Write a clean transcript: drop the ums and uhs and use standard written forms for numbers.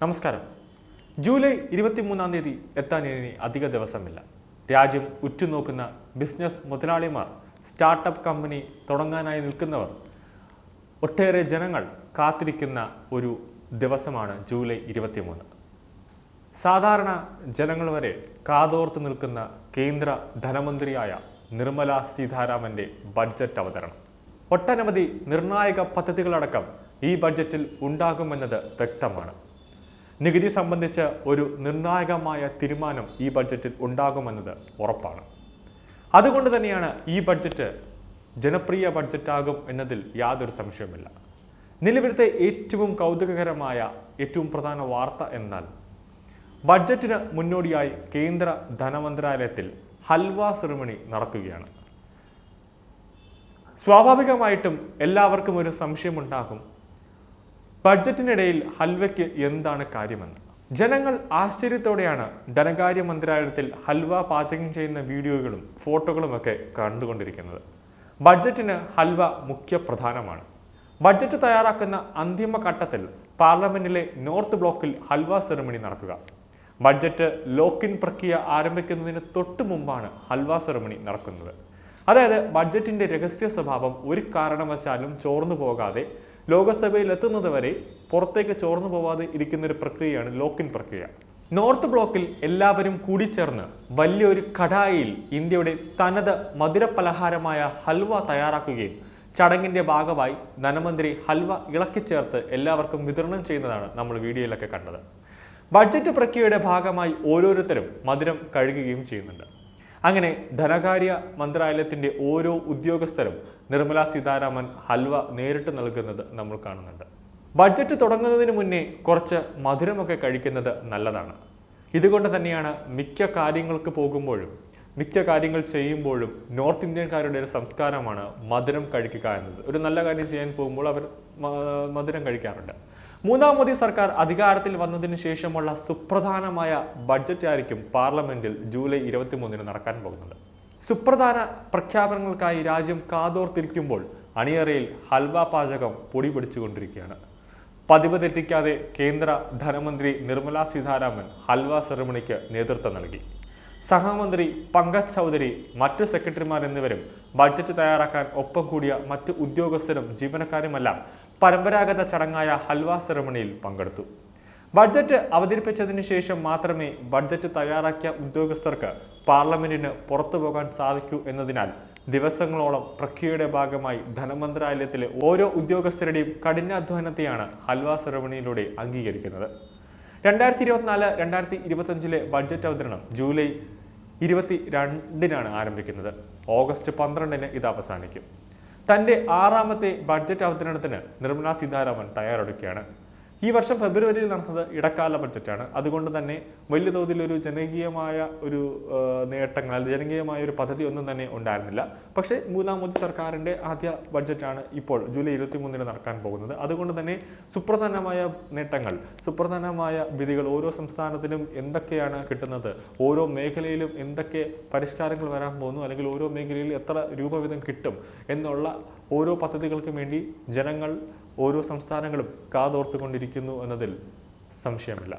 നമസ്കാരം. ജൂലൈ 23-ാം തീയതി എത്താൻ ഇനി അധിക ദിവസമില്ല. രാജ്യം ഉറ്റുനോക്കുന്ന ബിസിനസ് മുതലാളിമാർ, സ്റ്റാർട്ടപ്പ് കമ്പനി തുടങ്ങാനായി നിൽക്കുന്നവർ, ഒട്ടേറെ ജനങ്ങൾ കാത്തിരിക്കുന്ന ഒരു ദിവസമാണ് ജൂലൈ 23. സാധാരണ ജനങ്ങൾ വരെ കാതോർത്ത് നിൽക്കുന്ന കേന്ദ്ര ധനമന്ത്രിയായ നിർമ്മല സീതാരാമന്റെ ബഡ്ജറ്റ് അവതരണം. ഒട്ടനവധി നിർണായക പദ്ധതികളടക്കം ഈ ബഡ്ജറ്റിൽ ഉണ്ടാകുമെന്നത് വ്യക്തമാണ്. നികുതി സംബന്ധിച്ച് ഒരു നിർണായകമായ തീരുമാനം ഈ ബഡ്ജറ്റിൽ ഉണ്ടാകുമെന്നത് ഉറപ്പാണ്. അതുകൊണ്ട് തന്നെയാണ് ഈ ബഡ്ജറ്റ് ജനപ്രിയ ബഡ്ജറ്റാകും എന്നതിൽ യാതൊരു സംശയവുമില്ല. നിലവിലത്തെ ഏറ്റവും കൗതുകകരമായ ഏറ്റവും പ്രധാന വാർത്ത എന്നാൽ ബഡ്ജറ്റിന് മുന്നോടിയായി കേന്ദ്ര ധനമന്ത്രാലയത്തിൽ ഹൽവ സെറിമണി നടക്കുകയാണ്. സ്വാഭാവികമായിട്ടും എല്ലാവർക്കും ഒരു സംശയമുണ്ടാകും, ബഡ്ജറ്റിനിടയിൽ ഹൽവയ്ക്ക് എന്താണ് കാര്യമെന്ന്. ജനങ്ങൾ ആശ്ചര്യത്തോടെയാണ് ധനകാര്യ മന്ത്രാലയത്തിൽ ഹൽവ പാചകം ചെയ്യുന്ന വീഡിയോകളും ഫോട്ടോകളുമൊക്കെ കണ്ടുകൊണ്ടിരിക്കുന്നത്. ബഡ്ജറ്റിന് ഹൽവ മുഖ്യ പ്രധാനമാണ്. ബഡ്ജറ്റ് തയ്യാറാക്കുന്ന അന്തിമ ഘട്ടത്തിൽ പാർലമെന്റിലെ നോർത്ത് ബ്ലോക്കിൽ ഹൽവ സെറിമണി നടക്കുക. ബഡ്ജറ്റ് ലോക്കിൻ പ്രക്രിയ ആരംഭിക്കുന്നതിന് തൊട്ടു മുമ്പാണ് ഹൽവ സെറിമണി നടക്കുന്നത്. അതായത് ബഡ്ജറ്റിന്റെ രഹസ്യ സ്വഭാവം ഒരു കാരണവശാലും ചോർന്നു പോകാതെ ലോകസഭയിൽ എത്തുന്നതുവരെ പുറത്തേക്ക് ചോർന്നു പോവാതെ ഇരിക്കുന്ന ഒരു പ്രക്രിയയാണ് ലോക്കിൻ പ്രക്രിയ. നോർത്ത് ബ്ലോക്കിൽ എല്ലാവരും കൂടിച്ചേർന്ന് വലിയൊരു കടായിൽ ഇന്ത്യയുടെ തനത് മധുരപലഹാരമായ ഹൽവ തയ്യാറാക്കുകയും ചടങ്ങിന്റെ ഭാഗമായി ധനമന്ത്രി ഹൽവ ഇളക്കിച്ചേർത്ത് എല്ലാവർക്കും വിതരണം ചെയ്യുന്നതാണ് നമ്മൾ വീഡിയോയിലൊക്കെ കണ്ടത്. ബഡ്ജറ്റ് പ്രക്രിയയുടെ ഭാഗമായി ഓരോരുത്തരും മധുരം കഴുകുകയും ചെയ്യുന്നുണ്ട്. അങ്ങനെ ധനകാര്യ മന്ത്രാലയത്തിന്റെ ഓരോ ഉദ്യോഗസ്ഥരും നിർമ്മല സീതാരാമൻ ഹൽവ നേരിട്ട് നൽകുന്നത് നമ്മൾ കാണുന്നുണ്ട്. ബഡ്ജറ്റ് തുടങ്ങുന്നതിന് മുന്നേ കുറച്ച് മധുരമൊക്കെ കഴിക്കുന്നത് നല്ലതാണ്. ഇതുകൊണ്ട് തന്നെയാണ് മിക്ക കാര്യങ്ങൾക്ക് പോകുമ്പോഴും മിക്ക കാര്യങ്ങൾ ചെയ്യുമ്പോഴും നോർത്ത് ഇന്ത്യൻകാരുടെ ഒരു സംസ്കാരമാണ് മധുരം കഴിക്കുക എന്നത്. ഒരു നല്ല കാര്യം ചെയ്യാൻ പോകുമ്പോൾ അവർ മധുരം കഴിക്കാറുണ്ട്. മൂന്നാം മോദി സർക്കാർ അധികാരത്തിൽ വന്നതിന് ശേഷമുള്ള സുപ്രധാനമായ ബഡ്ജറ്റ് ആയിരിക്കും പാർലമെന്റിൽ ജൂലൈ 23 നടക്കാൻ പോകുന്നത്. സുപ്രധാന പ്രഖ്യാപനങ്ങൾക്കായി രാജ്യം കാതോർത്തിരിക്കുമ്പോൾ അണിയറയിൽ ഹൽവ പാചകം പൊടി പിടിച്ചുകൊണ്ടിരിക്കുകയാണ്. പതിവ് തെറ്റിക്കാതെ കേന്ദ്ര ധനമന്ത്രി നിർമ്മല സീതാരാമൻ ഹൽവ സെറിമണിക്ക് നേതൃത്വം നൽകി. സഹമന്ത്രി പങ്കജ് ചൗധരി, മറ്റ് സെക്രട്ടറിമാർ എന്നിവരും ബഡ്ജറ്റ് തയ്യാറാക്കാൻ ഒപ്പം കൂടിയ മറ്റ് ഉദ്യോഗസ്ഥരും ജീവനക്കാരുമെല്ലാം പരമ്പരാഗത ചടങ്ങായ ഹൽവ സെറിമണിയിൽ പങ്കെടുത്തു. ബഡ്ജറ്റ് അവതരിപ്പിച്ചതിന് ശേഷം മാത്രമേ ബഡ്ജറ്റ് തയ്യാറാക്കിയ ഉദ്യോഗസ്ഥർക്ക് പാർലമെന്റിന് പുറത്തു പോകാൻ സാധിക്കൂ എന്നതിനാൽ ദിവസങ്ങളോളം പ്രക്രിയയുടെ ഭാഗമായി ധനമന്ത്രാലയത്തിലെ ഓരോ ഉദ്യോഗസ്ഥരുടെയും കഠിനാധ്വാനത്തെയാണ് ഹൽവ സെറിമണിയിലൂടെ അംഗീകരിക്കുന്നത്. 2024-2025 ബഡ്ജറ്റ് അവതരണം ജൂലൈ 22 ആരംഭിക്കുന്നത്. ഓഗസ്റ്റ് 12 ഇത് അവസാനിക്കും. തന്റെ 6ാമത്തെ ബഡ്ജറ്റ് അവതരണത്തിന് നിർമ്മല സീതാരാമൻ തയ്യാറെടുക്കുകയാണ്. ഈ വർഷം ഫെബ്രുവരിയിൽ നടന്നത് ഇടക്കാല ബഡ്ജറ്റാണ്. അതുകൊണ്ട് തന്നെ വലിയ തോതിലൊരു ജനകീയമായ ഒരു നേട്ടങ്ങൾ അല്ലെങ്കിൽ ജനകീയമായ ഒരു പദ്ധതി ഒന്നും തന്നെ ഉണ്ടായിരുന്നില്ല. പക്ഷേ മൂന്നാം മോദി സർക്കാരിന്റെ ആദ്യ ബഡ്ജറ്റാണ് ഇപ്പോൾ ജൂലൈ 23 നടക്കാൻ പോകുന്നത്. അതുകൊണ്ട് തന്നെ സുപ്രധാനമായ നേട്ടങ്ങൾ, സുപ്രധാനമായ വിധികൾ, ഓരോ സംസ്ഥാനത്തിനും എന്തൊക്കെയാണ് കിട്ടുന്നത്, ഓരോ മേഖലയിലും എന്തൊക്കെ പരിഷ്കാരങ്ങൾ വരാൻ പോകുന്നു, അല്ലെങ്കിൽ ഓരോ മേഖലയിൽ എത്ര രൂപ വീതം കിട്ടും എന്നുള്ള ഓരോ പദ്ധതികൾക്കും വേണ്ടി ജനങ്ങൾ, ഓരോ സംസ്ഥാനങ്ങളും കാതോർത്തുകൊണ്ടിരിക്കുന്നു എന്നതിൽ സംശയമില്ല.